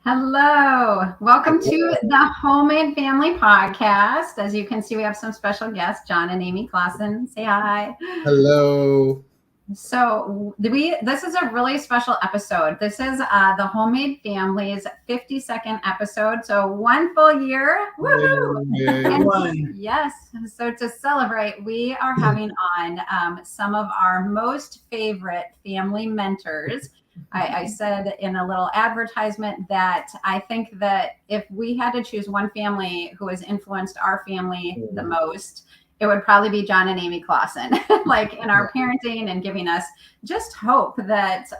Hello. Welcome to the Homemade Family Podcast. As you can see, we have some special guests, Jon and Amy Claussen. Say hi. Hello. So this is a really special episode. This is the Homemade Family's 52nd episode. So one full year. Woohoo! Yes. So to celebrate, we are having on some of our most favorite family mentors. I said in a little advertisement that I think that if we had to choose one family who has influenced our family the most, it would probably be Jon and Amy Claussen, like in our parenting and giving us just hope that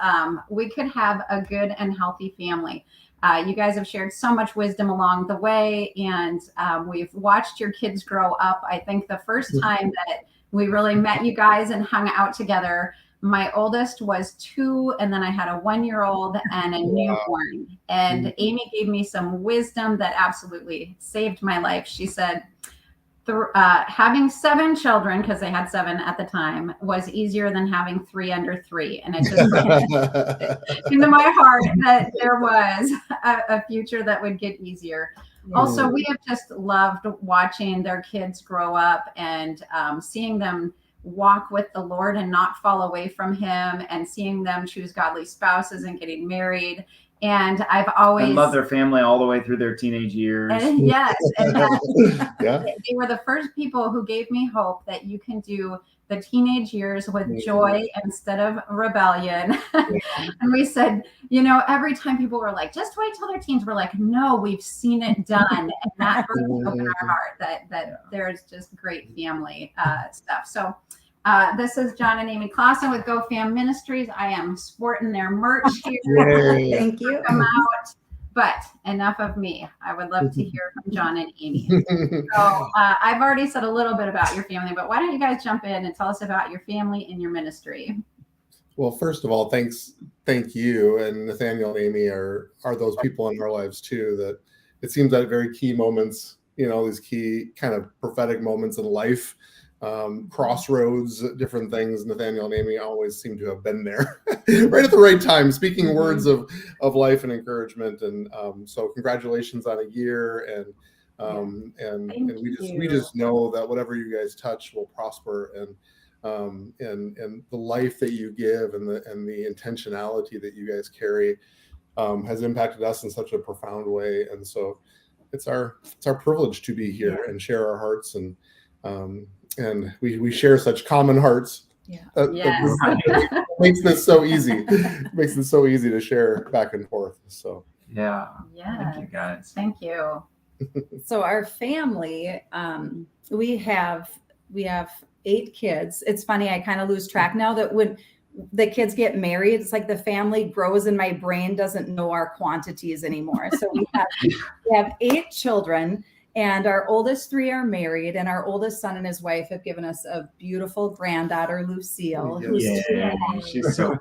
we could have a good and healthy family. You guys have shared so much wisdom along the way, and we've watched your kids grow up. I think the first time that we really met you guys and hung out together, my oldest was 2, and then I had a 1-year-old and a newborn. And Amy gave me some wisdom that absolutely saved my life. She said, having 7 children, because they had 7 at the time, was easier than having 3 under 3. And it just into my heart that there was a future that would get easier. Also, we have just loved watching their kids grow up and seeing them walk with the Lord and not fall away from him, and seeing them choose godly spouses and getting married. And I've always love their family all the way through their teenage years. And yes. And they were the first people who gave me hope that you can do the teenage years with joy instead of rebellion. And we said, every time people were like, just wait till they're teens, we're like, no, we've seen it done. And that really opened our heart that there's just great family stuff. So this is Jon and Amy Claussen with GoFam Ministries. I am sporting their merch here. Thank you. Come out. But enough of me. I would love to hear from Jon and Amy. So I've already said a little bit about your family, but why don't you guys jump in and tell us about your family and your ministry? Well, first of all, thank you. And Nathaniel and Amy are those people in our lives too, that it seems at very key moments, these key kind of prophetic moments in life, crossroads, different things. Nathaniel and Amy always seem to have been there right at the right time, speaking words of life and encouragement. And so congratulations on a year. And we just know that whatever you guys touch will prosper, and the life that you give and the intentionality that you guys carry has impacted us in such a profound way. And so it's our privilege to be here and share our hearts, and we share such common hearts. That makes this so easy. Makes it so easy to share back and forth. So yeah. Thank you guys. Thank you. So our family, we have 8 kids. It's funny, I kind of lose track now that when the kids get married, it's like the family grows and my brain doesn't know our quantities anymore. So we have 8 children. And our oldest 3 are married, and our oldest son and his wife have given us a beautiful granddaughter, Lucille. She's so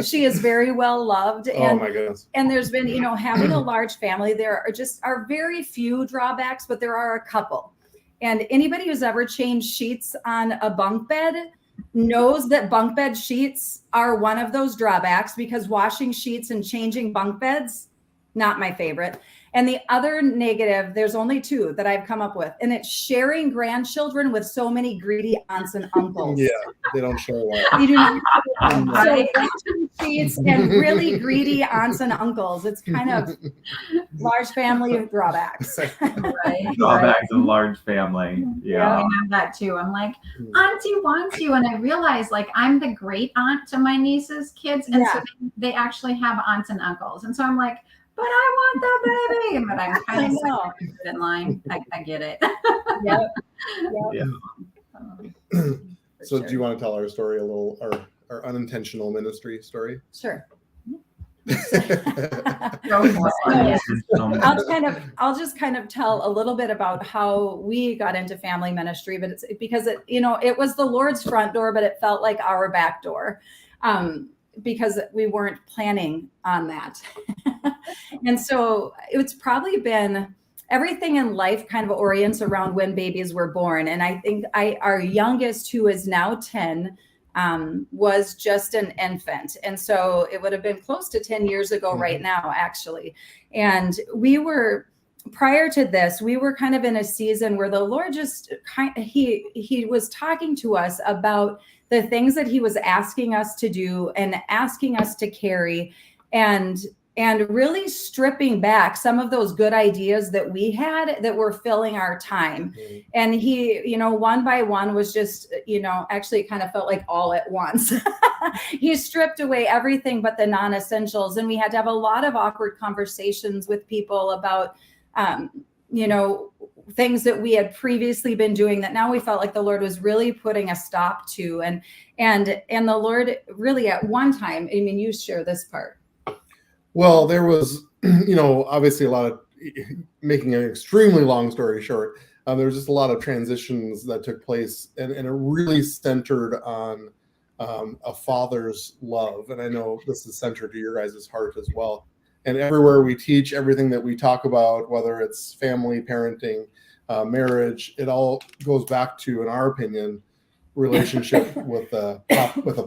she is very well loved. Oh my goodness. And there's been, having a large family, there are very few drawbacks, but there are a couple. And anybody who's ever changed sheets on a bunk bed knows that bunk bed sheets are one of those drawbacks, because washing sheets and changing bunk beds, not my favorite. And the other negative, there's only 2 that I've come up with, and it's sharing grandchildren with so many greedy aunts and uncles. Yeah, they don't share a lot. You do not. So sheets and really greedy aunts and uncles. It's kind of large family of drawbacks. Drawbacks of large family. Yeah. I have that too. I'm like, Auntie wants you. And I realize like I'm the great aunt to my niece's kids. And so they actually have aunts and uncles. And so I'm like, but I want the baby. But I'm kind of in line. I get it. So do you want to tell our story a little, our unintentional ministry story? Sure. I'll just kind of tell a little bit about how we got into family ministry, but it's because it was the Lord's front door, but it felt like our back door. Because we weren't planning on that. And so it's probably been everything in life kind of orients around when babies were born. And I think our youngest, who is now 10, was just an infant. And so it would have been close to 10 years ago right now, actually. And prior to this, we were kind of in a season where the Lord just he was talking to us about the things that he was asking us to do and asking us to carry, and really stripping back some of those good ideas that we had that were filling our time. And he, one by one was just, actually it kind of felt like all at once. He stripped away everything but the non-essentials. And we had to have a lot of awkward conversations with people about, things that we had previously been doing that now we felt like the Lord was really putting a stop to. And the Lord really at one time, I mean, you share this part. Well, there was, obviously a lot of, making an extremely long story short, there was just a lot of transitions that took place, and it really centered on a father's love. And I know this is centered to your guys' heart as well. And everywhere we teach, everything that we talk about, whether it's family, parenting, marriage, it all goes back to, in our opinion, relationship with a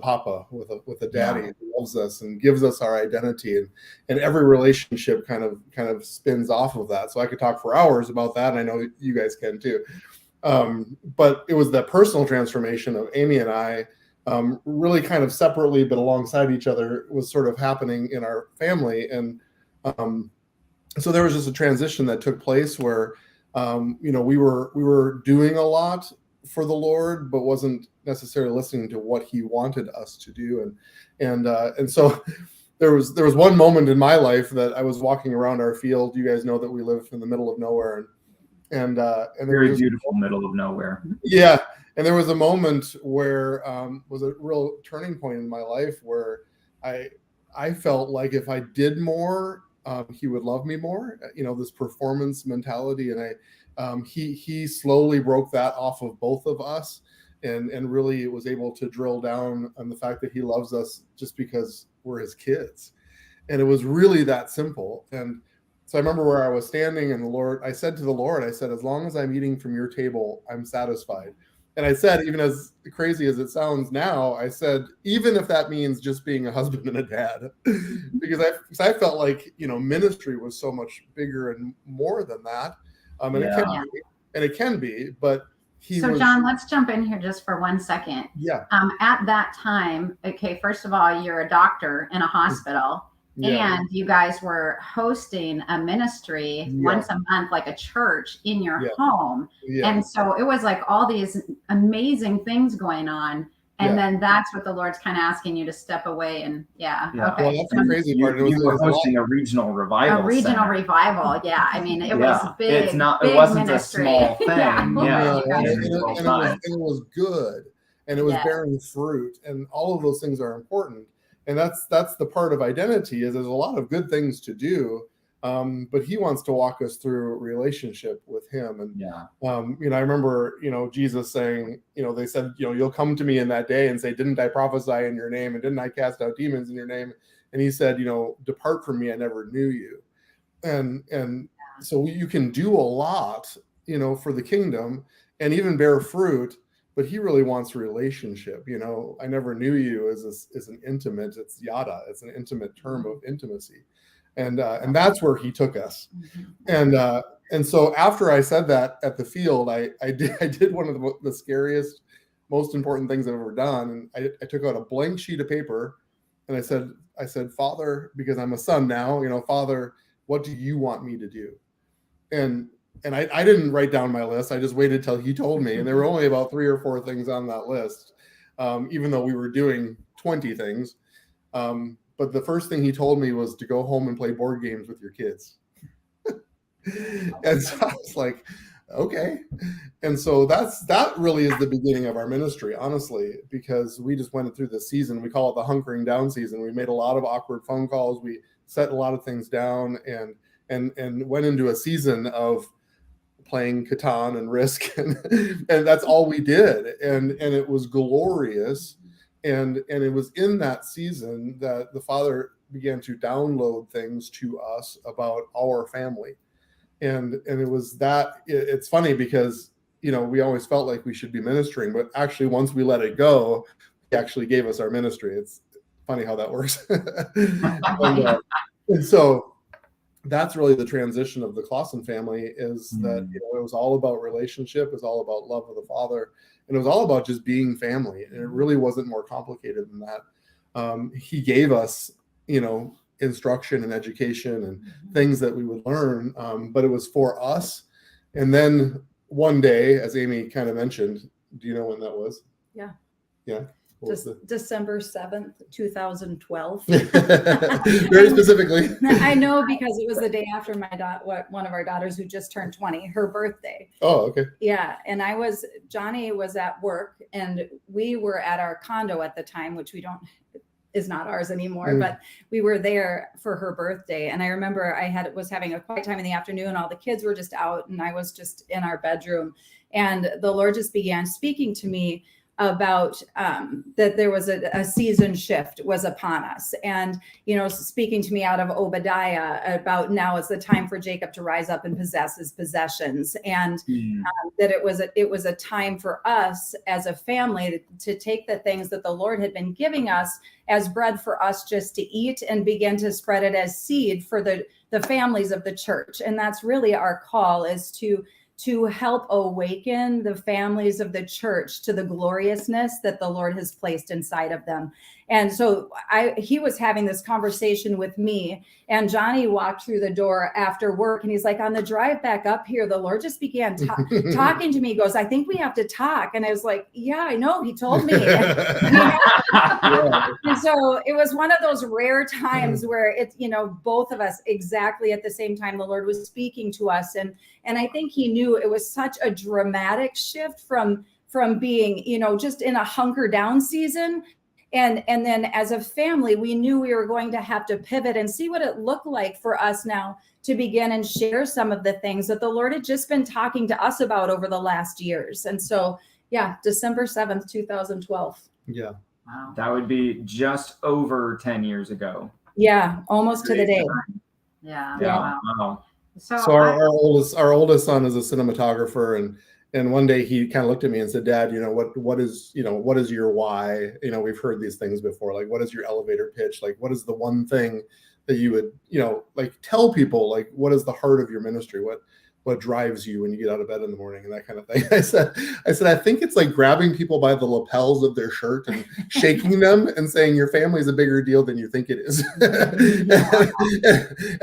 papa, with a daddy who loves us and gives us our identity, and every relationship kind of spins off of that. So I could talk for hours about that, and I know you guys can too. But it was that personal transformation of Amy and I, really kind of separately but alongside each other, was sort of happening in our family. And so there was just a transition that took place where we were doing a lot for the Lord, but wasn't necessarily listening to what he wanted us to do. And so there was one moment in my life that I was walking around our field. You guys know that we live in the middle of nowhere, and very beautiful middle of nowhere. Yeah. And there was a moment where was a real turning point in my life where I felt like if I did more, he would love me more, this performance mentality. And he slowly broke that off of both of us, and really was able to drill down on the fact that he loves us just because we're his kids. And it was really that simple. And so I remember where I was standing, and I said to the Lord, as long as I'm eating from your table, I'm satisfied. And I said, even as crazy as it sounds now, I said, even if that means just being a husband and a dad, because I felt like, ministry was so much bigger and more than that. And it can be, but Jon, let's jump in here just for 1 second. Yeah. At that time, okay, first of all, you're a doctor in a hospital. Yeah. And you guys were hosting a ministry once a month, like a church in your home. Yeah. And so it was like all these amazing things going on. And then that's what the Lord's kind of asking you to step away. And okay. Well, that's the crazy part. You were hosting a regional revival. Revival. Yeah. I mean, it was big. It wasn't ministry. A small thing. And it was good. And it was bearing fruit. And all of those things are important. And that's the part of identity, is there's a lot of good things to do, but he wants to walk us through a relationship with him. And I remember Jesus saying, they said, you'll come to me in that day and say, didn't I prophesy in your name, and didn't I cast out demons in your name? And he said, depart from me, I never knew you. And so you can do a lot for the kingdom and even bear fruit. But he really wants a relationship. I never knew you is an intimate. It's yada. It's an intimate term of intimacy, and that's where he took us. And so after I said that at the field, I did one of the scariest, most important things I've ever done. And I took out a blank sheet of paper, and I said, Father, because I'm a son now. Father, what do you want me to do? And I didn't write down my list. I just waited till he told me. And there were only about 3 or 4 things on that list, even though we were doing 20 things. But the first thing he told me was to go home and play board games with your kids. And so I was like, okay. And so that really is the beginning of our ministry, honestly, because we just went through this season. We call it the hunkering down season. We made a lot of awkward phone calls. We set a lot of things down and went into a season of playing Catan and Risk, and that's all we did, and it was glorious, and it was in that season that the Father began to download things to us about our family, and it was that. It's funny because we always felt like we should be ministering, but actually once we let it go, actually gave us our ministry. It's funny how that works. And so that's really the transition of the Claussen family, is that it was all about relationship, it was all about love of the Father, and it was all about just being family. And it really wasn't more complicated than that. He gave us, instruction and education and things that we would learn, but it was for us. And then one day, as Amy kind of mentioned, do you know when that was? Yeah. December December 7th, 2012. Very specifically. I know, because it was the day after one of our daughters, who just turned 20, her birthday. Oh, okay. Yeah. And Johnny was at work, and we were at our condo at the time, which is not ours anymore, but we were there for her birthday. And I remember was having a quiet time in the afternoon. All the kids were just out, and I was just in our bedroom, and the Lord just began speaking to me about that there was a season shift was upon us, and speaking to me out of Obadiah about now is the time for Jacob to rise up and possess his possessions, and that it was a time for us as a family to take the things that the Lord had been giving us as bread for us just to eat, and begin to spread it as seed for the families of the church. And that's really our call, is to help awaken the families of the church to the gloriousness that the Lord has placed inside of them. And so he was having this conversation with me, and Johnny walked through the door after work, and he's like, on the drive back up here, the Lord just began talking to me. He goes, I think we have to talk. And I was like, yeah, I know. He told me. And so it was one of those rare times where it's, both of us exactly at the same time, the Lord was speaking to us. And I think he knew it was such a dramatic shift from being, just in a hunker down season. And then as a family, we knew we were going to have to pivot and see what it looked like for us now to begin and share some of the things that the Lord had just been talking to us about over the last years. And so, December 7th, 2012. Yeah. Wow. That would be just over 10 years ago. Yeah, almost to the day. Yeah. Wow. So our oldest son is a cinematographer, and one day he kind of looked at me and said, Dad, what is your why? We've heard these things before. Like, what is your elevator pitch? Like, what is the one thing that you would, tell people, like, what is the heart of your ministry? What drives you when you get out of bed in the morning, and that kind of thing. I said, I think it's like grabbing people by the lapels of their shirt and shaking them and saying, your family is a bigger deal than you think it is. And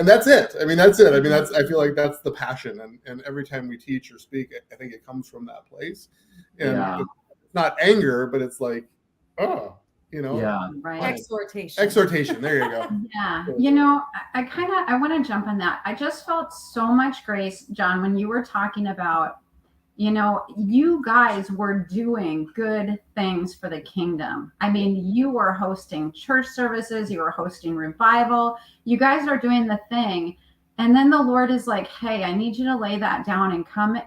that's it. That's it. I feel like that's the passion. And every time we teach or speak, I think it comes from that place. And it's not anger, but it's like, right. Exhortation. There you go. Yeah. I want to jump on that. I just felt so much grace, Jon, when you were talking about, you guys were doing good things for the kingdom. You were hosting church services, you were hosting revival, you guys are doing the thing. And then the Lord is like, hey, I need you to lay that down and come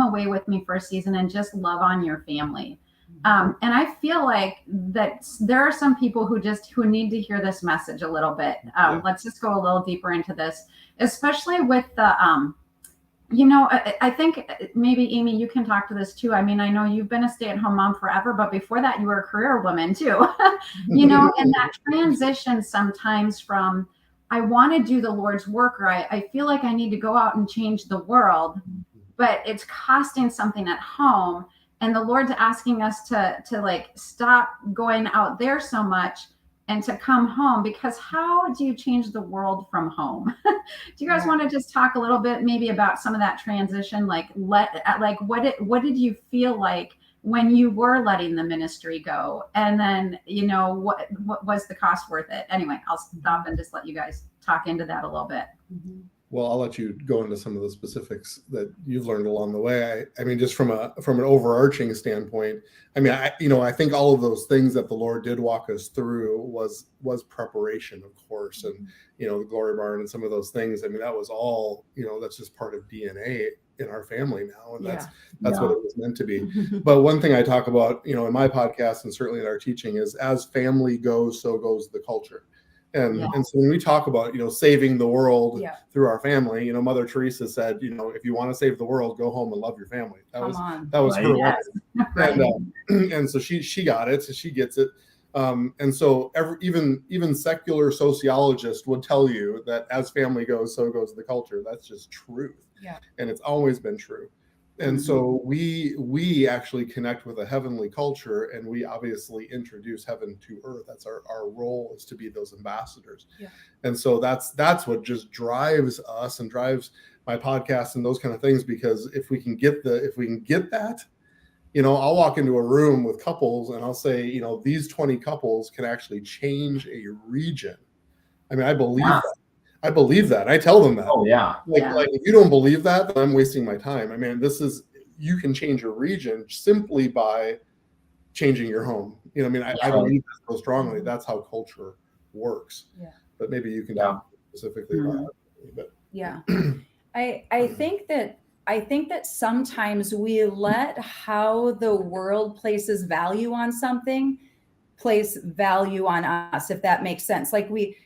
away with me for a season and just love on your family. And I feel like that there are some people who need to hear this message a little bit. Let's just go a little deeper into this, especially with the, I think maybe Amy, you can talk to this too. I know you've been a stay-at-home mom forever, but before that you were a career woman too, and that transition sometimes from, I want to do the Lord's work, or I feel like I need to go out and change the world, but it's costing something at home. And the Lord's asking us to like stop going out there so much and to come home, because how do you change the world from home? Do you guys want to just talk a little bit maybe about some of that transition? Like what did you feel like when you were letting the ministry go? And then, what was the cost worth it? Anyway, I'll stop and just let you guys talk into that a little bit. Mm-hmm. Well, I'll let you go into some of the specifics that you've learned along the way. Just from an overarching standpoint, I think all of those things that the Lord did walk us through was preparation, of course, and the glory barn and some of those things. That was all, that's just part of DNA in our family now, and that's what it was meant to be. But one thing I talk about, in my podcast and certainly in our teaching is, as family goes, so goes the culture. And Yeah. and so when we talk about, saving the world Yeah. through our family, Mother Teresa said, if you want to save the world, go home and love your family. That was her Right. line. Right. And so she got it, so she gets it. And so even secular sociologists would tell you that as family goes, so goes the culture. That's just truth. Yeah. And it's always been true. And so we actually connect with a heavenly culture, and we obviously introduce heaven to earth. That's our role, is to be those ambassadors. Yeah. And so that's what just drives us and drives my podcast and those kind of things, because if we can get that, I'll walk into a room with couples and I'll say, these 20 couples can actually change a region. I mean, I believe that. I believe that. I tell them that. Oh yeah. Like if you don't believe that, then I'm wasting my time. I mean, you can change your region simply by changing your home. I believe that so strongly. That's how culture works. Yeah. But maybe you can talk specifically about that. Yeah. I think that sometimes we let how the world places value on something place value on us, if that makes sense. Like we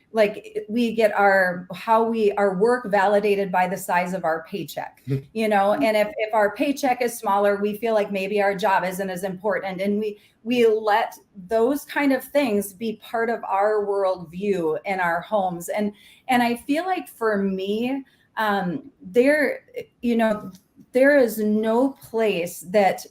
get our work validated by the size of our paycheck, and if our paycheck is smaller, we feel like maybe our job isn't as important, and we let those kind of things be part of our worldview in our homes. And I feel like for me, there is no place that,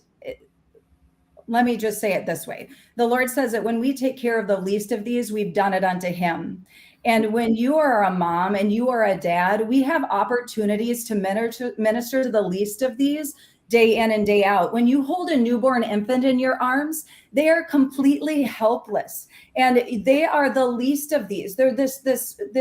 let me just say it this way. The Lord says that when we take care of the least of these, we've done it unto him. And when you are a mom and you are a dad, we have opportunities to minister to the least of these day in and day out. When you hold a newborn infant in your arms, they are completely helpless, and they are the least of these. They're this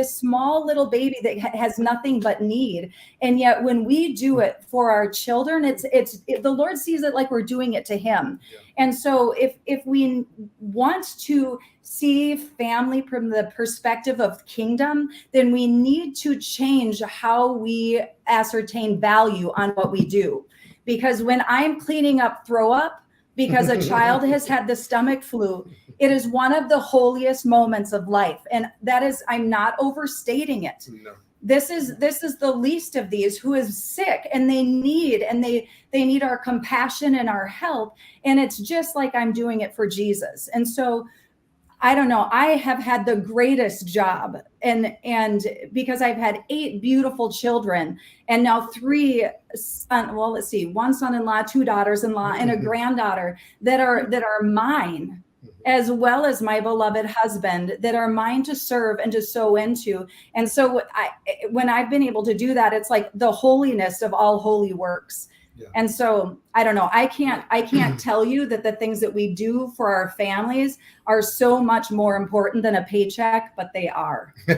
small little baby that has nothing but need. And yet when we do it for our children, the Lord sees it like we're doing it to him. Yeah. And so if we want to see family from the perspective of kingdom, then we need to change how we ascertain value on what we do. Because when I'm cleaning up throw up because a child has had the stomach flu, it is one of the holiest moments of life. And that is, I'm not overstating it. No. This is the least of these who is sick, and they need our compassion and our help. And it's just like I'm doing it for Jesus. And so I don't know, I have had the greatest job, and because I've had 8 beautiful children, and now 3 one son-in-law, 2 daughters-in-law, and a granddaughter that are mine, as well as my beloved husband, that are mine to serve and to sow into. And so when I've been able to do that, it's like the holiness of all holy works. Yeah. And so I don't know, I can't tell you that the things that we do for our families are so much more important than a paycheck, but they are. They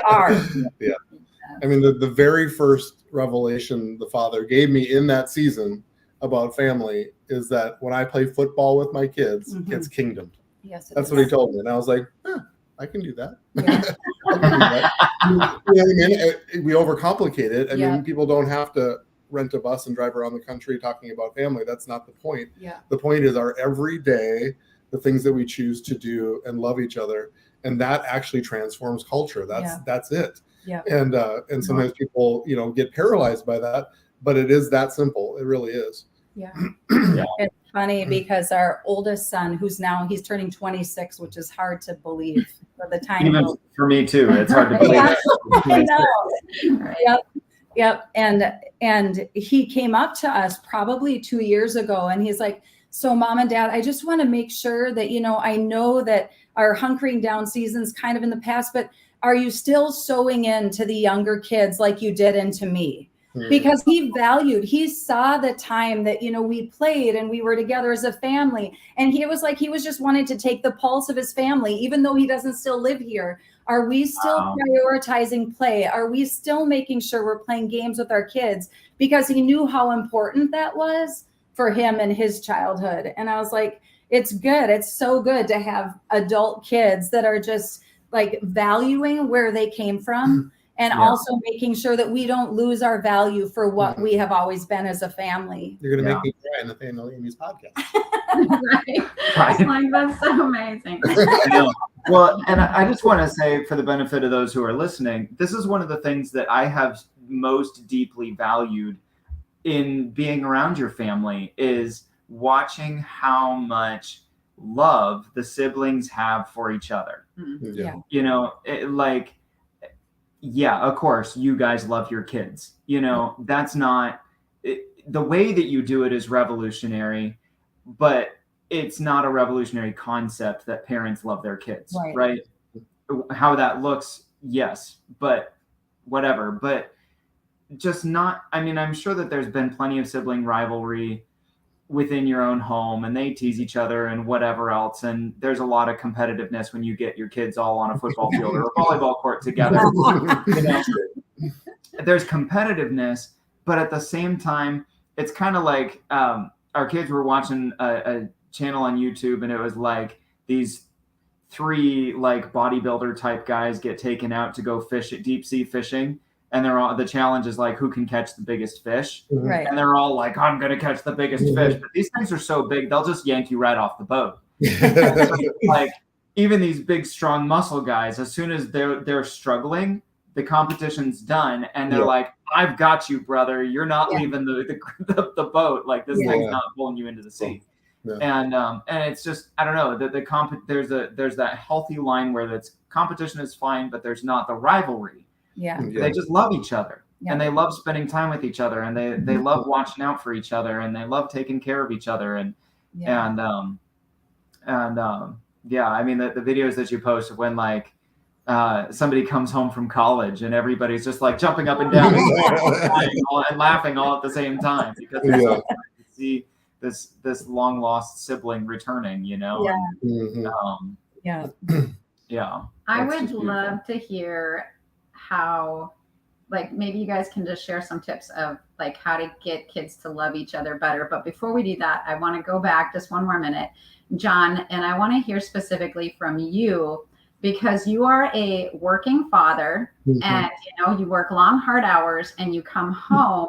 are. Yeah. I mean, the very first revelation the Father gave me in that season about family is that when I play football with my kids, it's kingdom. Yes, that's what he told me. And I was like, I can do that. Yeah. I can do that. You know what I mean? We overcomplicate it. I mean, people don't have to rent a bus and drive around the country talking about family. That's not the point. Yeah. The point is our everyday, the things that we choose to do and love each other. And that actually transforms culture. That's it. Yeah. And sometimes people, get paralyzed by that, but it is that simple. It really is. Yeah. It's funny because our oldest son, he's turning 26, which is hard to believe for the time. Even for me too. It's hard to believe. I know. Right. Yep. And he came up to us probably 2 years ago, and he's like, so Mom and Dad, I just want to make sure that, I know that our hunkering down season's kind of in the past, but are you still sowing into the younger kids like you did into me? Because he saw the time that, we played and we were together as a family. And he was just wanting to take the pulse of his family, even though he doesn't still live here. Are we still prioritizing play? Are we still making sure we're playing games with our kids? Because he knew how important that was for him and his childhood. And I was like, it's good. It's so good to have adult kids that are just like valuing where they came from and also making sure that we don't lose our value for what we have always been as a family. You're going to make me cry in Nathaniel and Amy's podcast. Right. Like, that's so amazing. Well, and I just want to say, for the benefit of those who are listening, this is one of the things that I have most deeply valued in being around your family, is watching how much love the siblings have for each other. Yeah. You know, of course, you guys love your kids. You know, that's not the way that you do it is revolutionary, but it's not a revolutionary concept that parents love their kids, right? How that looks, yes, but whatever. But just not, I mean, I'm sure that there's been plenty of sibling rivalry within your own home, and they tease each other and whatever else. And there's a lot of competitiveness when you get your kids all on a football field or a volleyball court together. You know, there's competitiveness, but at the same time, it's kind of like our kids were watching a channel on YouTube, and it was like these 3 like bodybuilder type guys get taken out to go fish at deep sea fishing. And they're all, the challenge is like, who can catch the biggest fish? Right. And they're all like, I'm going to catch the biggest fish. But these things are so big, they'll just yank you right off the boat. Like, even these big, strong muscle guys, as soon as they're struggling, the competition's done. And they're like, I've got you, brother. You're not leaving the boat. Like, this thing's not pulling you into the sea. And it's just, I don't know, there's that healthy line where that's competition is fine, but there's not the rivalry. They just love each other, and they love spending time with each other, and they love watching out for each other, and they love taking care of each other, and I mean, the videos that you post of when like somebody comes home from college and everybody's just like jumping up and down and laughing all at the same time, because it's so fun to see this long lost sibling returning, you know. I would love to hear how, like, maybe you guys can just share some tips of like how to get kids to love each other better. But before we do that, I want to go back just one more minute, Jon, and I want to hear specifically from you, because you are a working father, and you know, you work long, hard hours, and you come home,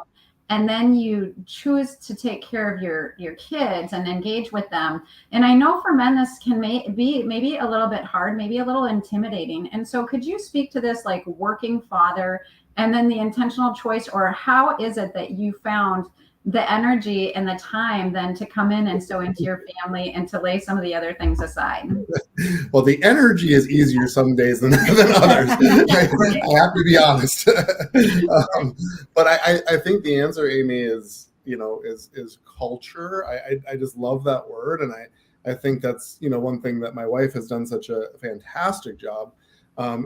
and then you choose to take care of your kids and engage with them. And I know for men, this can be maybe a little bit hard, maybe a little intimidating. And so could you speak to this, like working father, and then the intentional choice, or how is it that you found the energy and the time then to come in and sow into your family and to lay some of the other things aside? Well, the energy is easier some days than others. I have to be honest. But I think the answer, Amy, is, you know, is culture. I just love that word. And I think that's, you know, one thing that my wife has done such a fantastic job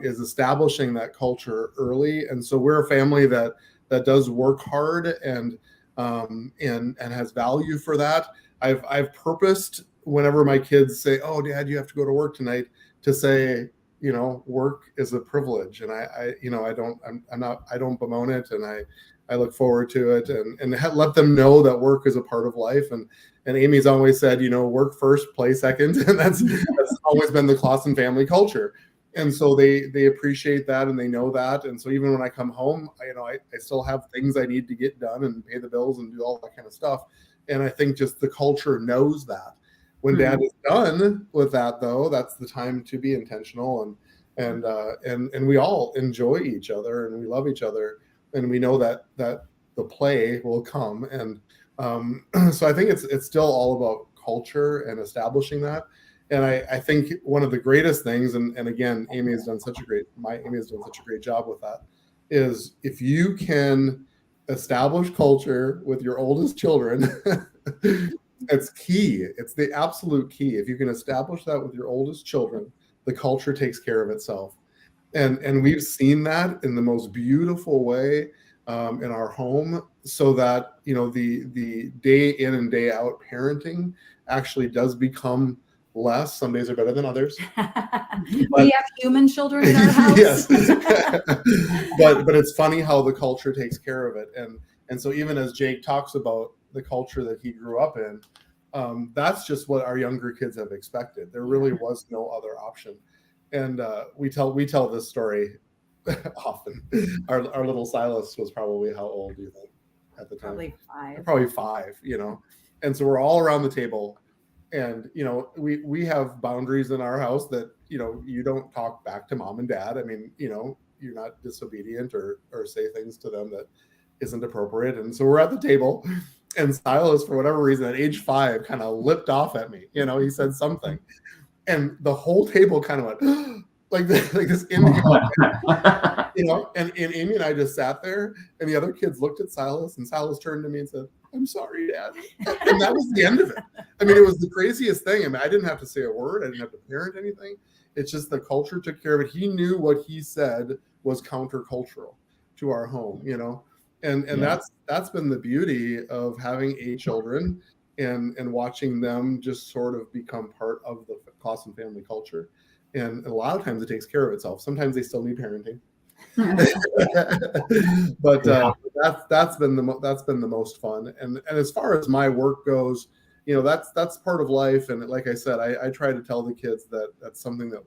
is establishing that culture early. And so we're a family that does work hard and has value for that. I've purposed, whenever my kids say, "Oh, Dad, you have to go to work tonight," to say, you know, work is a privilege, and I don't bemoan it, and I look forward to it, and let them know that work is a part of life. And Amy's always said, you know, work first, play second, and that's always been the Claussen family culture. And so they appreciate that, and they know that. And so even when I come home, I still have things I need to get done and pay the bills and do all that kind of stuff. And I think just the culture knows that. When Dad is done with that, though, that's the time to be intentional, and we all enjoy each other, and we love each other, and we know that the play will come. And so I think it's still all about culture and establishing that. And I think one of the greatest things, and again, Amy has done such a great job with that, is if you can establish culture with your oldest children, it's key. It's the absolute key. If you can establish that with your oldest children, the culture takes care of itself. And we've seen that in the most beautiful way in our home, so that, you know, the day in and day out parenting actually does become less. Some days are better than others. We have human children in our house. Yes. but it's funny how the culture takes care of it. And so even as Jake talks about the culture that he grew up in, that's just what our younger kids have expected. There really was no other option. And we tell this story often. Our little Silas was probably, how old do you think at the time? Probably 5. Probably 5, and so we're all around the table, and we have boundaries in our house that you don't talk back to mom and dad. I mean, you're not disobedient or say things to them that isn't appropriate. And so we're at the table, and Silas, for whatever reason, at age 5, kind of lipped off at me. He said something, and the whole table kind of went like this and Amy and I just sat there, and the other kids looked at Silas, and Silas turned to me and said, "I'm sorry, Dad." And that was the end of it. I mean, it was the craziest thing. I mean, I didn't have to say a word. I didn't have to parent anything. It's just the culture took care of it. He knew what he said was countercultural to our home, and that's been the beauty of having 8 children and watching them just sort of become part of the Claussen family culture. And a lot of times it takes care of itself. Sometimes they still need parenting. But that's been the most fun. And as far as my work goes, that's part of life. And like I said, I try to tell the kids that that's something that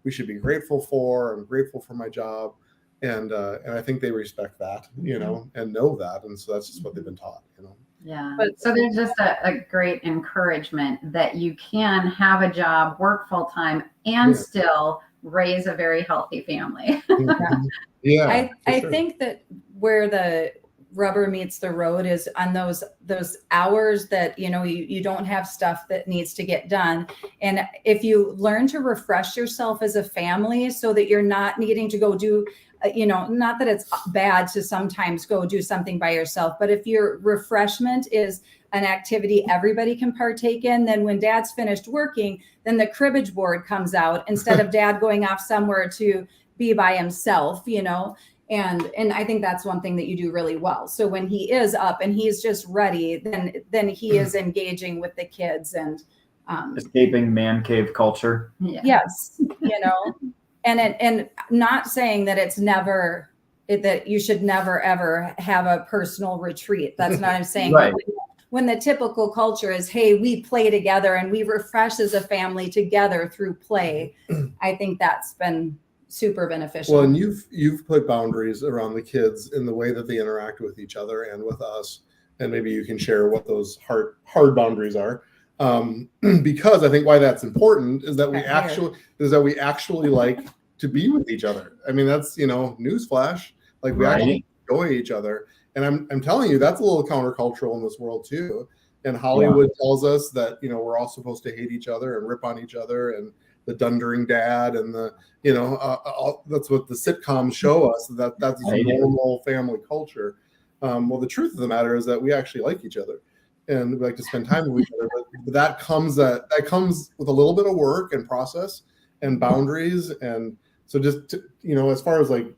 we should be grateful for. I'm grateful for my job, and I think they respect that, and know that, and so that's just what they've been taught, Yeah. So there's just a great encouragement that you can have a job, work full time, and still raise a very healthy family. Yeah. I think that where the rubber meets the road is on those hours that you don't have stuff that needs to get done, and if you learn to refresh yourself as a family so that you're not needing to go do not that it's bad to sometimes go do something by yourself, but if your refreshment is an activity everybody can partake in, then when dad's finished working, then the cribbage board comes out instead of dad going off somewhere to be by himself, and I think that's one thing that you do really well. So when he is up and he's just ready, then he is engaging with the kids and escaping man cave culture. Yes, and not saying that it's never that you should never ever have a personal retreat. That's not what I'm saying. Right. When the typical culture is, hey, we play together and we refresh as a family together through play, I think that's been super beneficial. Well, and you've put boundaries around the kids in the way that they interact with each other and with us, and maybe you can share what those hard boundaries are. Because I think why that's important is that we actually like to be with each other. I mean, that's newsflash. Like we actually enjoy each other, and I'm telling you, that's a little countercultural in this world too. And Hollywood tells us that we're all supposed to hate each other and rip on each other, and the dundering dad, and the that's what the sitcoms show us. That's normal family culture. Well, the truth of the matter is that we actually like each other, and we like to spend time with each other. But that comes with a little bit of work and process and boundaries. And so just as far as like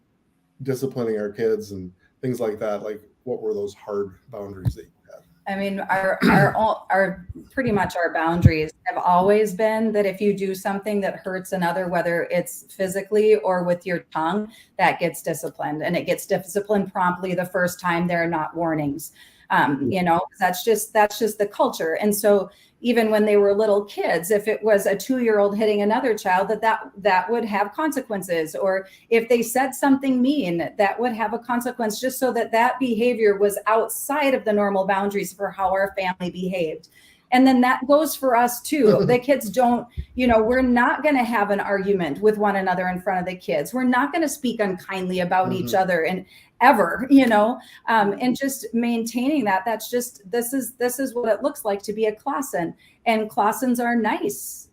disciplining our kids and things like that, like what were those hard boundaries that you had? I mean, our pretty much our boundaries have always been that if you do something that hurts another, whether it's physically or with your tongue, that gets disciplined, and it gets disciplined promptly the first time. There are not warnings. That's just the culture. And so even when they were little kids, if it was a 2-year-old hitting another child, that would have consequences. Or if they said something mean, that would have a consequence, just so that behavior was outside of the normal boundaries for how our family behaved. And then that goes for us too. The kids don't, we're not going to have an argument with one another in front of the kids. We're not going to speak unkindly about each other and ever, and just maintaining that. That's just, this is what it looks like to be a Claussen. And Claussens are nice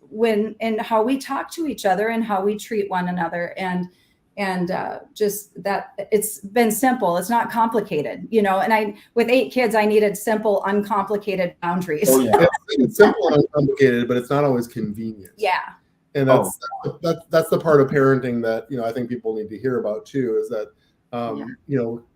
and how we talk to each other and how we treat one another. And just that it's been simple. It's not complicated, and with 8 kids, I needed simple, uncomplicated boundaries. Oh, yeah. It's simple and uncomplicated, but it's not always convenient. Yeah. And that's the part of parenting that, I think people need to hear about too, is that,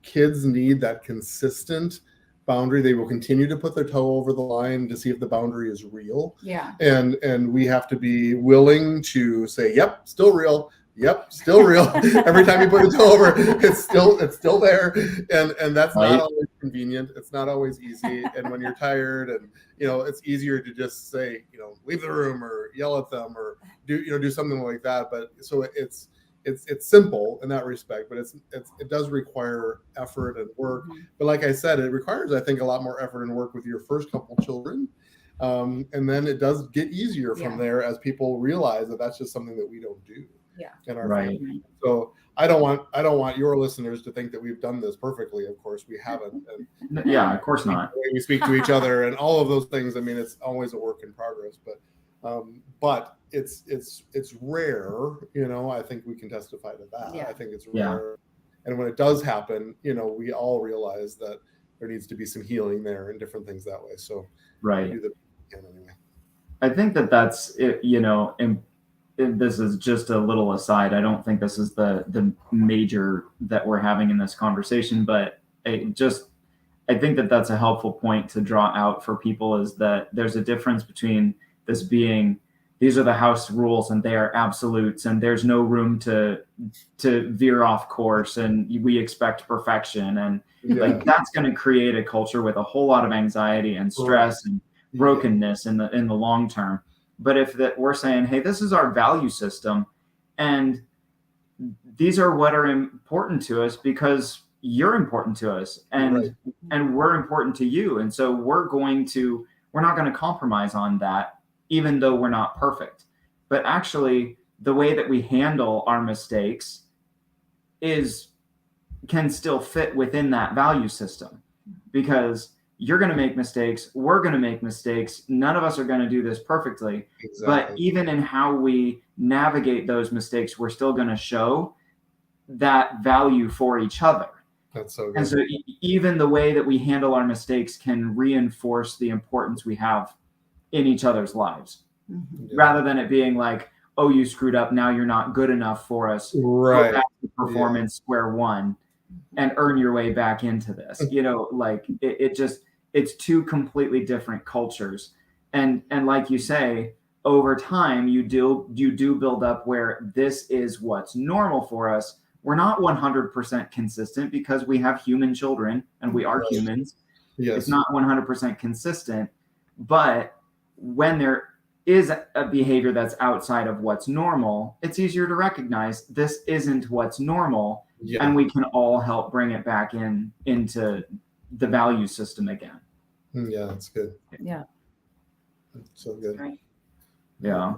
kids need that consistent boundary. They will continue to put their toe over the line to see if the boundary is real. Yeah. And we have to be willing to say, yep, still real. Yep, still real. Every time you put a toe over, it's still there, and that's not always convenient. It's not always easy, and when you're tired, and it's easier to just say, leave the room or yell at them or do something like that. But so it's simple in that respect, but it does require effort and work. But like I said, it requires, I think, a lot more effort and work with your first couple children. And then it does get easier from there as people realize that that's just something that we don't do in our family. So I don't want your listeners to think that we've done this perfectly. Of course, we haven't. And of course not. we speak to each other and all of those things. I mean, it's always a work in progress, but it's rare. I think we can testify to that. I think it's rare. And when it does happen, we all realize that there needs to be some healing there and different things that way. So we do the best we can anyway. I think that's it, this is just a little aside. I don't think this is the major that we're having in this conversation, but I think that's a helpful point to draw out for people, is that there's a difference between this being, these are the house rules and they are absolutes and there's no room to veer off course and we expect perfection. And like that's going to create a culture with a whole lot of anxiety and stress and brokenness in the long term. But if we're saying, hey, this is our value system and these are what are important to us because you're important to us and we're important to you. And so we're not going to compromise on that, even though we're not perfect. But actually the way that we handle our mistakes can still fit within that value system, because you're going to make mistakes. We're going to make mistakes. None of us are going to do this perfectly. Exactly. But even in how we navigate those mistakes, we're still going to show that value for each other. That's so good. And so even the way that we handle our mistakes can reinforce the importance we have in each other's lives, rather than it being like, oh, you screwed up. Now you're not good enough for us. Right. Go back to performance square one and earn your way back into this. Like it's two completely different cultures. And like you say, over time, you do build up where this is what's normal for us. We're not 100% consistent because we have human children and we are humans. Yes. It's not 100% consistent, but when there is a behavior that's outside of what's normal, it's easier to recognize this isn't what's normal. And we can all help bring it back into the value system again. Yeah, that's good. Yeah. That's so good. Right. Yeah.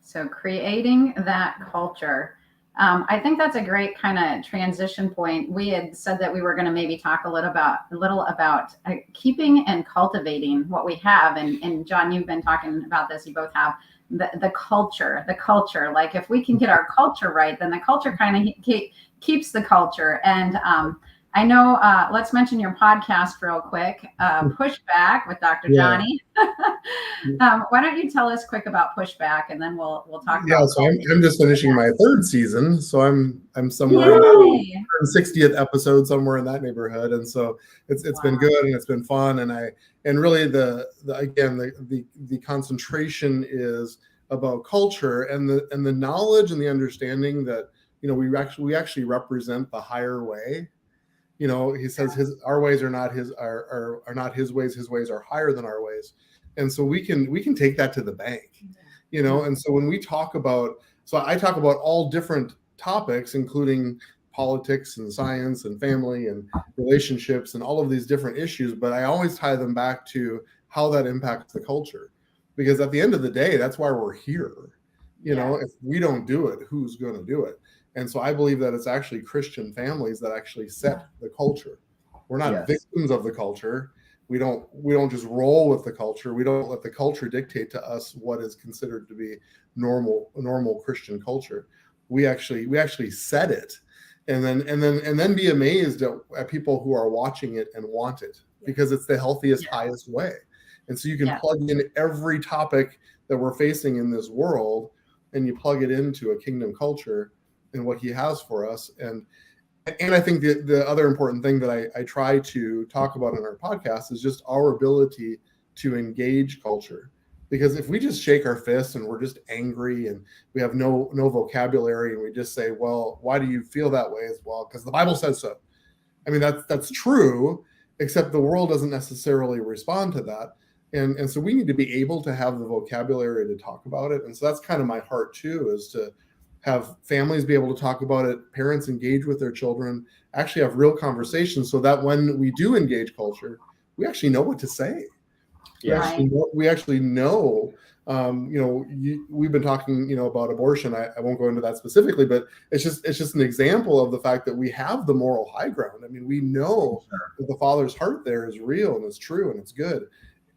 So creating that culture. I think that's a great kind of transition point. We had said that we were going to maybe talk a little about keeping and cultivating what we have. And Jon, you've been talking about this. You both have the culture. Like if we can get our culture right, then the culture kind of keeps the culture. And I know, let's mention your podcast real quick, PushBack with Dr. Johnny. Why don't you tell us quick about PushBack, and then we'll talk about. Yeah, so I'm just finishing my third season, so I'm somewhere in the 60th episode, somewhere in that neighborhood, and so it's been good and it's been fun, and really the concentration is about culture and the knowledge and the understanding that we actually represent the higher way. He says our ways are not his ways. His ways are higher than our ways. And so we can take that to the bank, And so when we talk about, I talk about all different topics, including politics and science and family and relationships and all of these different issues, but I always tie them back to how that impacts the culture, because at the end of the day, that's why we're here. If we don't do it, who's going to do it? And so I believe that it's actually Christian families that actually set the culture. We're not victims of the culture. We don't just roll with the culture. We don't let the culture dictate to us what is considered to be normal Christian culture. We actually set it, and then be amazed at people who are watching it and want it, because it's the healthiest, highest way. And so you can plug in every topic that we're facing in this world, and you plug it into a kingdom culture and what he has for us. And I think the other important thing that I try to talk about in our podcast is just our ability to engage culture. Because if we just shake our fists and we're just angry and we have no vocabulary and we just say, well, why do you feel that way? As well, because the Bible says so. I mean, that's true, except the world doesn't necessarily respond to that. And so we need to be able to have the vocabulary to talk about it. And so that's kind of my heart too, is have families be able to talk about it, parents engage with their children, actually have real conversations, so that when we do engage culture, we actually know what to say. Yeah. We actually know, we've been talking, about abortion. I won't go into that specifically, but it's just an example of the fact that we have the moral high ground. I mean, we know that the Father's heart there is real and it's true and it's good,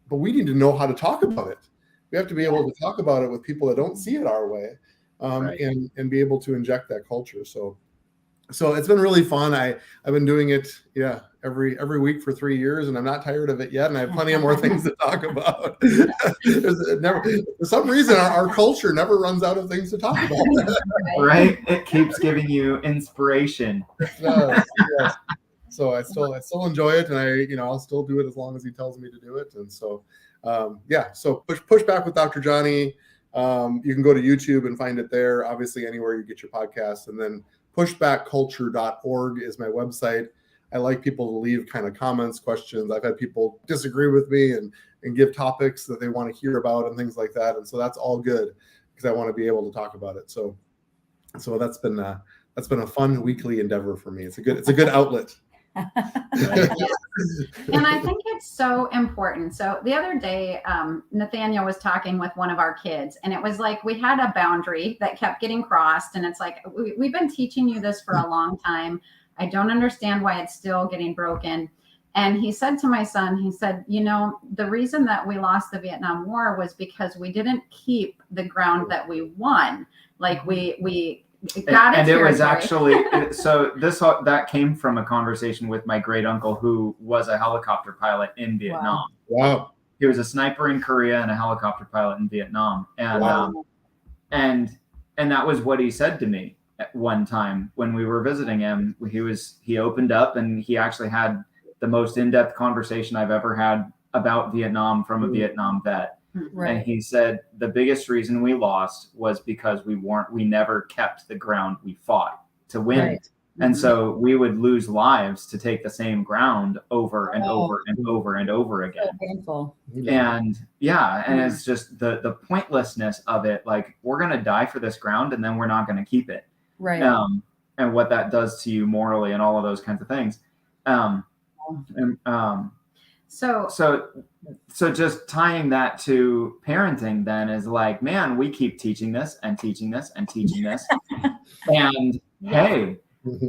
but we need to know how to talk about it. We have to be able to talk about it with people that don't see it our way, and be able to inject that culture. So it's been really fun. I've been doing it, every week for 3 years, and I'm not tired of it yet. And I have plenty of more things to talk about. For some reason, our culture never runs out of things to talk about. Right? It keeps giving you inspiration. Yes. So I still enjoy it, and I'll still do it as long as he tells me to do it. And so, So PushBack with Dr. Johnny. You can go to YouTube and find it there. Obviously, anywhere you get your podcasts, and then pushbackculture.org is my website. I like people to leave kind of comments, questions. I've had people disagree with me and give topics that they want to hear about and things like that. And so that's all good because I want to be able to talk about it. So that's been a fun weekly endeavor for me. It's a good outlet. And I think it's so important. So the other day, Nathaniel was talking with one of our kids, and it was like we had a boundary that kept getting crossed. And it's like, we've been teaching you this for a long time. I don't understand why it's still getting broken. And he said to my son, he said, the reason that we lost the Vietnam War was because we didn't keep the ground that we won. Like we got it. And it was actually, that came from a conversation with my great uncle, who was a helicopter pilot in Vietnam. Wow. He was a sniper in Korea and a helicopter pilot in Vietnam. And, and that was what he said to me at one time when we were visiting him. He opened up, and he actually had the most in-depth conversation I've ever had about Vietnam from a Vietnam vet. Right. And he said the biggest reason we lost was because we never kept the ground we fought to win. Right. And so we would lose lives to take the same ground over and over and over and over again. So painful. And it's just the pointlessness of it. Like, we're going to die for this ground, and then we're not going to keep it. Right. And what that does to you morally and all of those kinds of things. So just tying that to parenting then is like, man, we keep teaching this and teaching this and teaching this. And hey,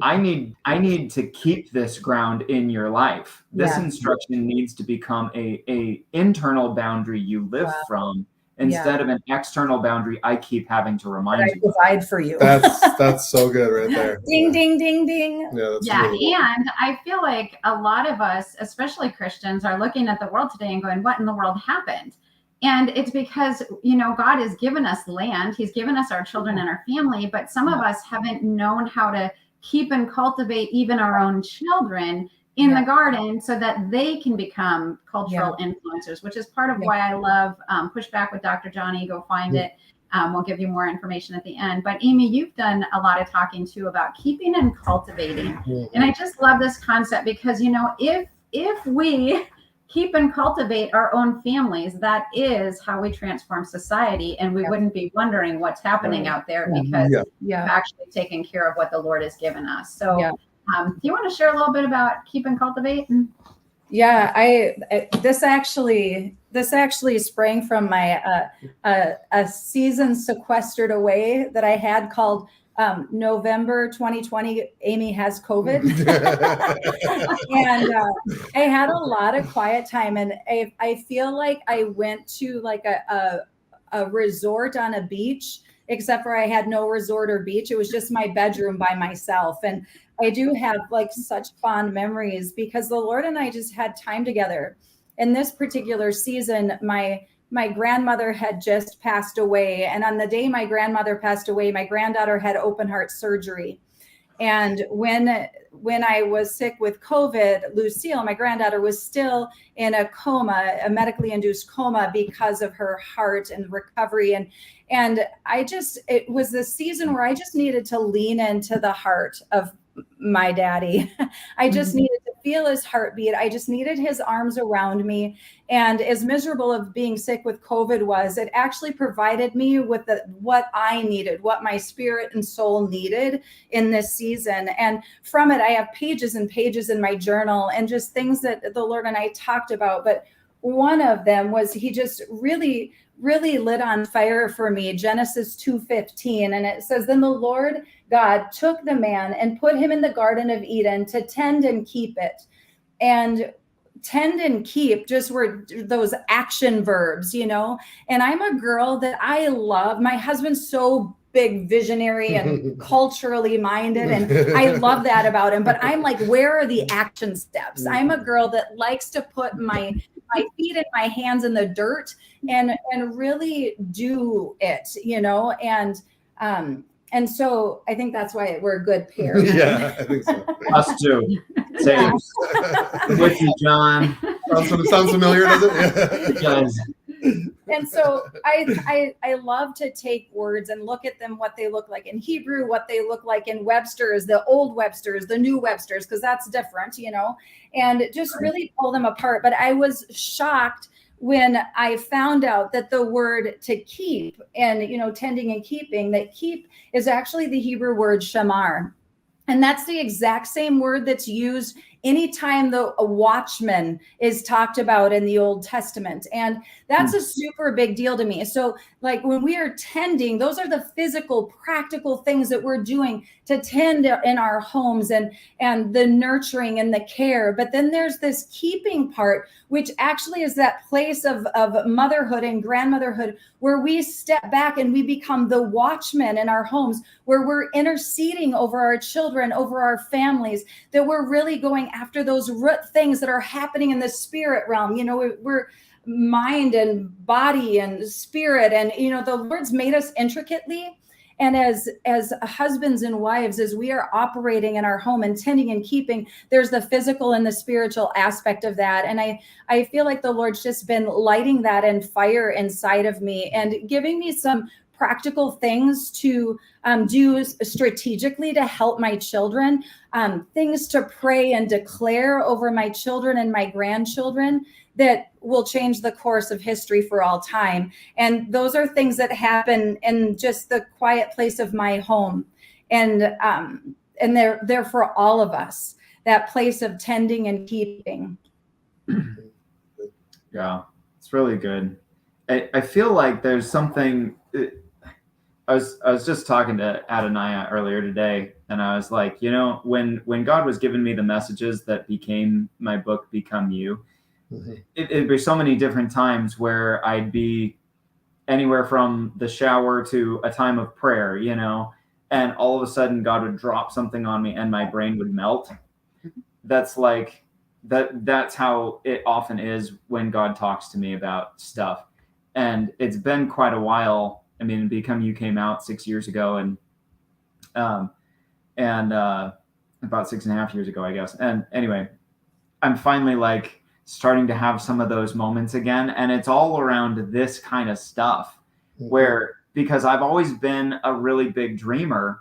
I need to keep this ground in your life. This instruction needs to become a internal boundary you live from, instead of an external boundary I keep having to remind you. I provide for you. That's so good right there. Ding, ding, ding, ding. Really and I feel like a lot of us, especially Christians, are looking at the world today and going, what in the world happened? And it's because, God has given us land. He's given us our children and our family, but some of us haven't known how to keep and cultivate even our own children in the garden so that they can become cultural influencers, which is part of why I love PushBack with Dr. Johnny. Go find it. We'll give you more information at the end. But Amy, you've done a lot of talking too about keeping and cultivating. And I just love this concept because, if we keep and cultivate our own families, that is how we transform society. And we wouldn't be wondering what's happening out there because we've actually taken care of what the Lord has given us. So do you want to share a little bit about keep and cultivate? Yeah, this actually sprang from my a season sequestered away that I had called November 2020. Amy has COVID, and I had a lot of quiet time, and I feel like I went to like a resort on a beach, except for I had no resort or beach. It was just my bedroom by myself, and I do have like such fond memories because the Lord and I just had time together. In this particular season, my grandmother had just passed away. And on the day my grandmother passed away, my granddaughter had open heart surgery. And when I was sick with COVID, Lucille, my granddaughter, was still in a coma, a medically induced coma because of her heart and recovery. And it was this season where I just needed to lean into the heart of my daddy. I just needed to feel his heartbeat. I just needed his arms around me. And as miserable of being sick with COVID was, it actually provided me with what I needed, what my spirit and soul needed in this season. And from it, I have pages and pages in my journal and just things that the Lord and I talked about. But one of them was he just really lit on fire for me, Genesis 2:15. And it says, then the Lord God took the man and put him in the Garden of Eden to tend and keep it. And tend and keep just were those action verbs, you know? And I'm a girl that I love. My husband's so big visionary and culturally minded, and I love that about him. But I'm like, where are the action steps? I'm a girl that likes to put my feet and my hands in the dirt and really do it, you know? And so I think that's why we're a good pair. Yeah, I think so. Us too. Same. With you, John. Sounds familiar, does it? It does. And so I love to take words and look at them, what they look like in Hebrew, what they look like in Webster's, the old Webster's, the new Webster's, because that's different, you know, and just really pull them apart. But I was shocked when I found out that the word to keep and, you know, tending and keeping, that keep is actually the Hebrew word shamar. And that's the exact same word that's used anytime a watchman is talked about in the Old Testament. And that's a super big deal to me. So like when we are tending, those are the physical, practical things that we're doing to tend in our homes and the nurturing and the care. But then there's this keeping part, which actually is that place of motherhood and grandmotherhood where we step back and we become the watchmen in our homes, where we're interceding over our children, over our families, that we're really going after those root things that are happening in the spirit realm. You know, we're mind and body and spirit, and you know, the Lord's made us intricately. And as husbands and wives, as we are operating in our home and tending and keeping, there's the physical and the spiritual aspect of that. And I feel like the Lord's just been lighting that in fire inside of me and giving me some practical things to do strategically to help my children, things to pray and declare over my children and my grandchildren that will change the course of history for all time. And those are things that happen in just the quiet place of my home. And they're for all of us, that place of tending and keeping. Yeah, it's really good. I feel like there's something. I was just talking to Adonaiah earlier today, and I was like, you know, when God was giving me the messages that became my book, Become You, it'd be so many different times where I'd be anywhere from the shower to a time of prayer, you know, and all of a sudden God would drop something on me and my brain would melt. That's like that's how it often is when God talks to me about stuff. And it's been quite a while. I mean, Become You came out 6 years ago, and about 6.5 years ago, I guess. And anyway, I'm finally like starting to have some of those moments again. And it's all around this kind of stuff where, because I've always been a really big dreamer,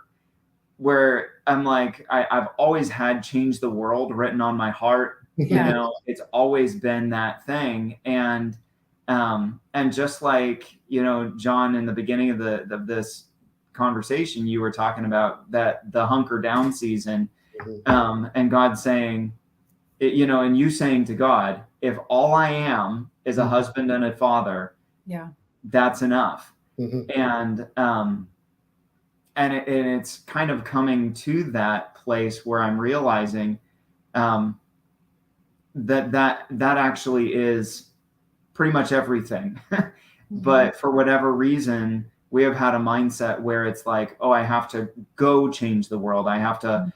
where I'm like, I've always had change the world written on my heart. You know, it's always been that thing. And just like, you know, John, in the beginning of this conversation, you were talking about that the hunker down season, and God saying, you know, and you saying to God, if all I am is a husband and a father, that's enough. And it's kind of coming to that place where I'm realizing that actually is pretty much everything. But for whatever reason, we have had a mindset where it's like, oh, I have to go change the world. I have to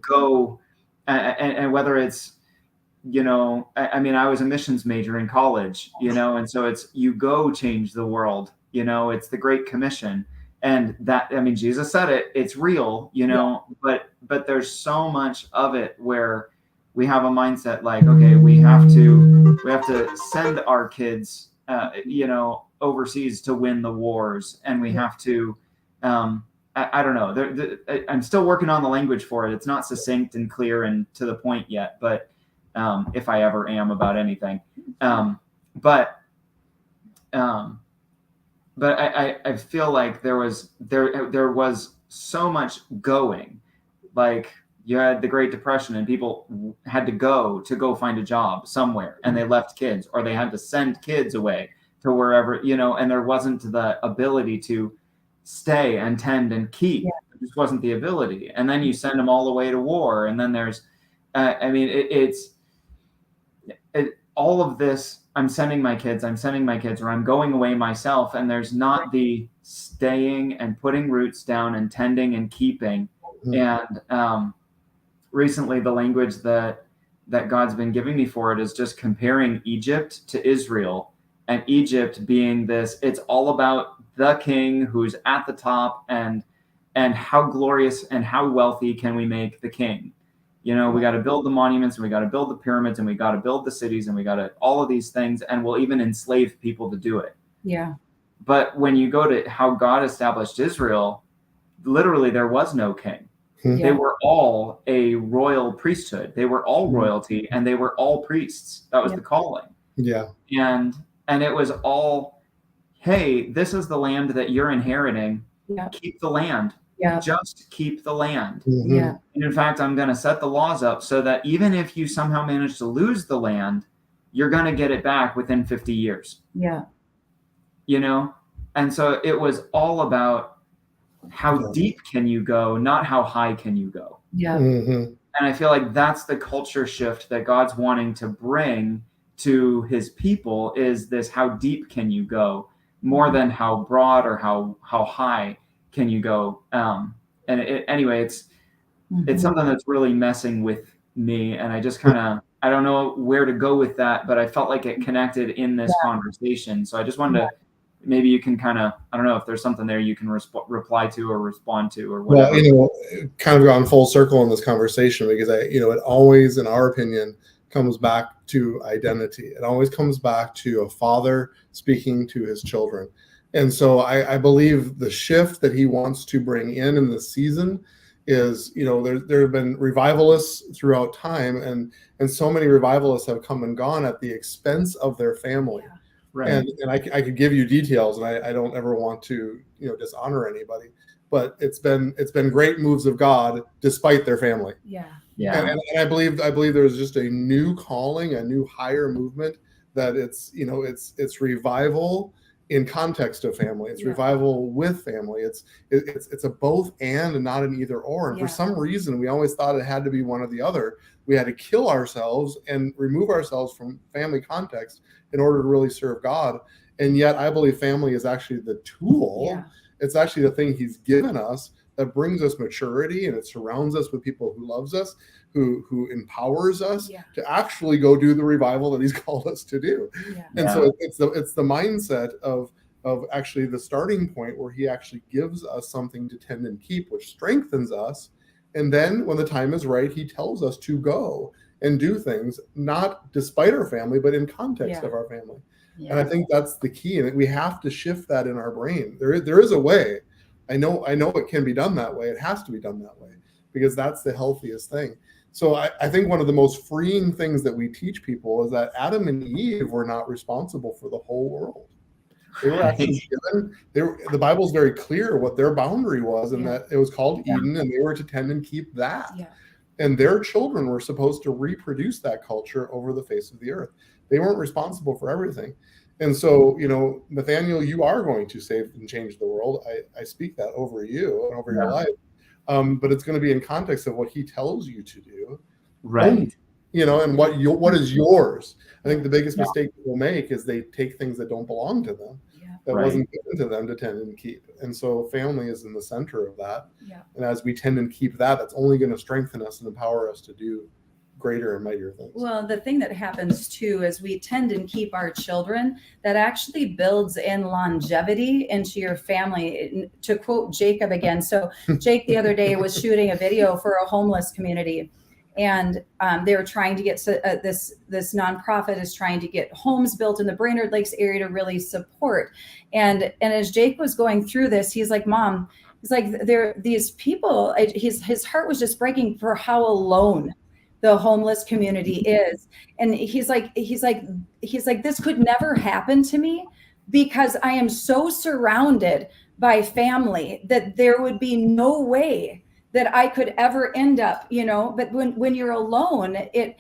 go. And whether it's, you know, I mean, I was a missions major in college, you know, and so it's, you go change the world, you know, it's the Great Commission. And that, I mean, Jesus said it, it's real, you know, but there's so much of it where we have a mindset like, okay, we have to send our kids, you know, overseas to win the wars. And we have to, I don't know. I'm still working on the language for it. It's not succinct and clear and to the point yet, but if I ever am about anything. But I feel like there was so much going. Like, you had the Great Depression and people had to go find a job somewhere, and they left kids, or they had to send kids away to wherever, and there wasn't the ability to stay and tend and keep. Yeah. There just wasn't the ability. And then you send them all the way to war. And then there's, all of this, I'm sending my kids, or I'm going away myself. And there's not the staying and putting roots down and tending and keeping. And recently, the language that God's been giving me for it is just comparing Egypt to Israel, and Egypt being this, it's all about the king who's at the top, and how glorious and how wealthy can we make the king. We got to build the monuments, and we got to build the pyramids, and we got to build the cities, and we got to all of these things, and we'll even enslave people to do it. Yeah. But when you go to how God established Israel, literally there was no king. They were all a royal priesthood. They were all royalty, and they were all priests. That was the calling. Yeah. And it was all, hey, this is the land that you're inheriting. Yeah. Keep the land. Yeah. Just keep the land. Yeah. And in fact, I'm going to set the laws up so that even if you somehow manage to lose the land, you're going to get it back within 50 years. Yeah. And so it was all about how deep can you go, not how high can you go. Yeah. And I feel like that's the culture shift that God's wanting to bring to his people, is this: how deep can you go, more than how broad or how high can you go. Anyway, it's something that's really messing with me, and I just kind of, I don't know where to go with that, but I felt like it connected in this conversation. So I just wanted to, maybe you can kind of, I don't know if there's something there you can reply to or respond to or whatever. Well, kind of gone full circle in this conversation, because it always, in our opinion, comes back to identity. It always comes back to a father speaking to his children. And so I believe the shift that he wants to bring in this season is, there have been revivalists throughout time, and so many revivalists have come and gone at the expense of their family. Yeah. Right. And I could give you details, and I don't ever want to dishonor anybody, but it's been great moves of God despite their family. Yeah. Yeah. And I believe there's just a new calling, a new higher movement, that it's revival in context of family. It's revival with family. It's a both and not an either or. And for some reason, we always thought it had to be one or the other. We had to kill ourselves and remove ourselves from family context in order to really serve God. And yet I believe family is actually the tool. Yeah. It's actually the thing he's given us that brings us maturity, and it surrounds us with people who loves us, who empowers us to actually go do the revival that he's called us to do. Yeah. And so it's the mindset of actually the starting point where he actually gives us something to tend and keep, which strengthens us. And then when the time is right, he tells us to go and do things, not despite our family, but in context of our family. Yeah. And I think that's the key. And we have to shift that in our brain. There is a way. I know it can be done that way. It has to be done that way, because that's the healthiest thing. So I think one of the most freeing things that we teach people is that Adam and Eve were not responsible for the whole world. They were actually given, the Bible's very clear what their boundary was, and that it was called Eden, and they were to tend and keep that. Yeah. And their children were supposed to reproduce that culture over the face of the earth. They weren't responsible for everything. And so, Nathaniel, you are going to save and change the world. I speak that over you and over your life. But it's going to be in context of what he tells you to do. Right. And what is yours. I think the biggest mistake people make is they take things that don't belong to them, that wasn't given to them to tend and keep. And so family is in the center of that. Yeah. And as we tend and keep that, that's only going to strengthen us and empower us to do greater and mightier things. Well, the thing that happens too is we tend and keep our children, that actually builds in longevity into your family. To quote Jacob again. So Jake the other day was shooting a video for a homeless community, and they were trying to get this nonprofit is trying to get homes built in the Brainerd Lakes area to really support. And as Jake was going through this, he's like, Mom, he's like, these people, his heart was just breaking for how alone the homeless community is. And he's like, this could never happen to me because I am so surrounded by family that there would be no way that I could ever end up, but when you're alone, it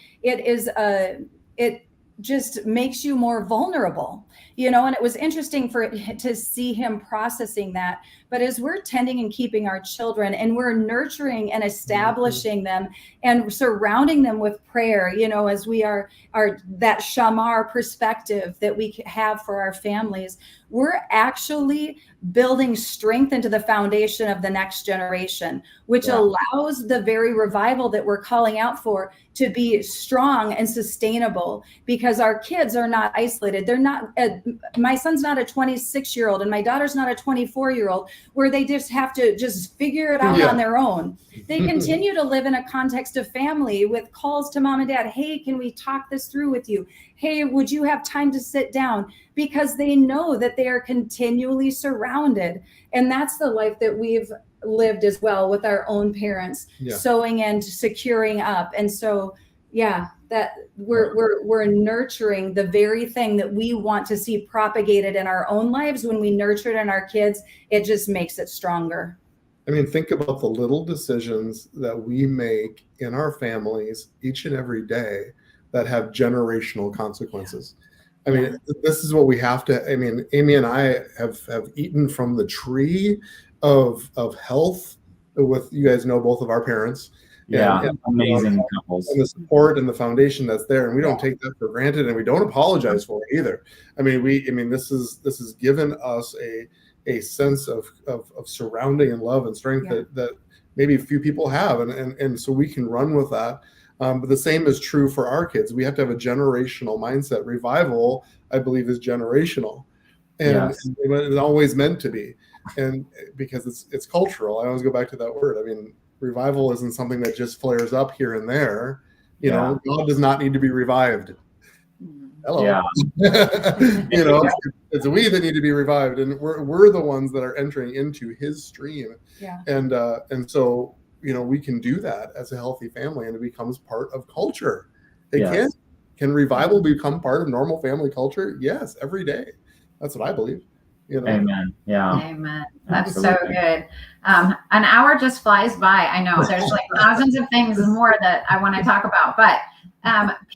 just makes you more vulnerable, and it was interesting to see him processing that. But as we're tending and keeping our children, and we're nurturing and establishing them and surrounding them with prayer, as we are that shamar perspective that we have for our families, we're actually building strength into the foundation of the next generation, which allows the very revival that we're calling out for to be strong and sustainable, because our kids are not isolated. They're not, my son's not a 26-year-old and my daughter's not a 24-year-old where they just have to just figure it out on their own. They continue to live in a context of family with calls to mom and dad. Hey, can we talk this through with you? Hey, would you have time to sit down? Because they know that they are continually surrounded. And that's the life that we've lived as well with our own parents, sewing and securing up. And so, that we're nurturing the very thing that we want to see propagated in our own lives. When we nurture it in our kids, it just makes it stronger. I mean, think about the little decisions that we make in our families each and every day that have generational consequences. I mean, this is what we have to, Amy and I have eaten from the tree of health with, you guys know both of our parents. And amazing couples. And the support and the foundation that's there. And we don't take that for granted, and we don't apologize for it either. This has given us a sense of surrounding and love and strength that maybe a few people have. And so we can run with that. But the same is true for our kids. We have to have a generational mindset. Revival, I believe, is generational. And it's always meant to be. And because it's cultural. I always go back to that word. Revival isn't something that just flares up here and there. God does not need to be revived. Hello. It's we that need to be revived, and we're the ones that are entering into his stream. And so we can do that as a healthy family, and it becomes part of culture. Can revival become part of normal family culture? Yes, every day. That's what I believe. Amen. Amen. That's so good. An hour just flies by. I know there's like thousands of things more that I want to talk about, but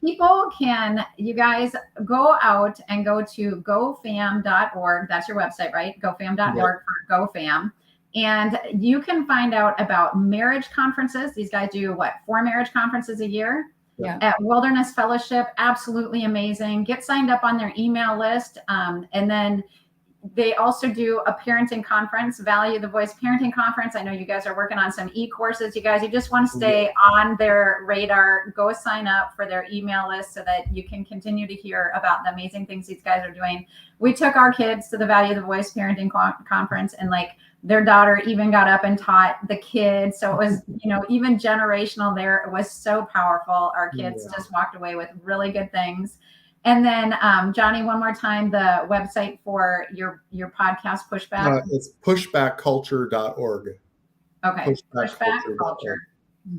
you guys go out and go to GoFam.org. That's your website, right? GoFam.org for GoFam. And you can find out about marriage conferences. These guys do 4 marriage conferences a year? At Wilderness Fellowship. Absolutely amazing. Get signed up on their email list. And then they also do a parenting conference, Value the Voice Parenting Conference. I know you guys are working on some e-courses. You just want to stay on their radar. Go sign up for their email list so that you can continue to hear about the amazing things these guys are doing. We took our kids to the Value the Voice Parenting Conference, and their daughter even got up and taught the kids. So it was, even generational there. It was so powerful. Our kids just walked away with really good things. And then, Johnny, one more time, the website for your podcast, Pushback. It's pushbackculture.org. Okay, Pushback Culture.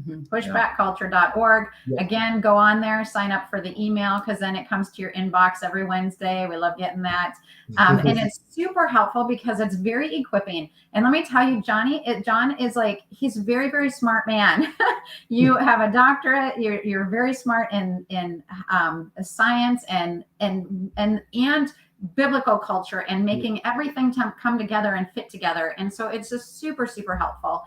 Pushbackculture.org. Again, go on there, sign up for the email, because then it comes to your inbox every Wednesday. We love getting that. And it's super helpful because it's very equipping. And let me tell you, Jon is he's a very, very smart man. You have a doctorate. You're very smart in science and biblical culture and making everything come together and fit together. And so it's just super, super helpful.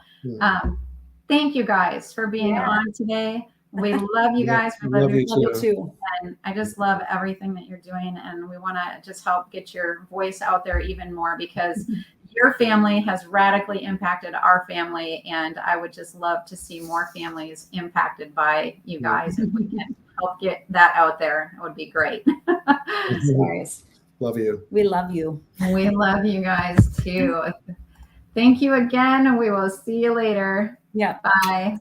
Thank you guys for being on today. We love you guys. We love you too. And I just love everything that you're doing. And we want to just help get your voice out there even more, because your family has radically impacted our family. And I would just love to see more families impacted by you guys. If we can help get that out there, it would be great. Love you. We love you. We love you guys too. Thank you again. We will see you later. Yeah. Bye.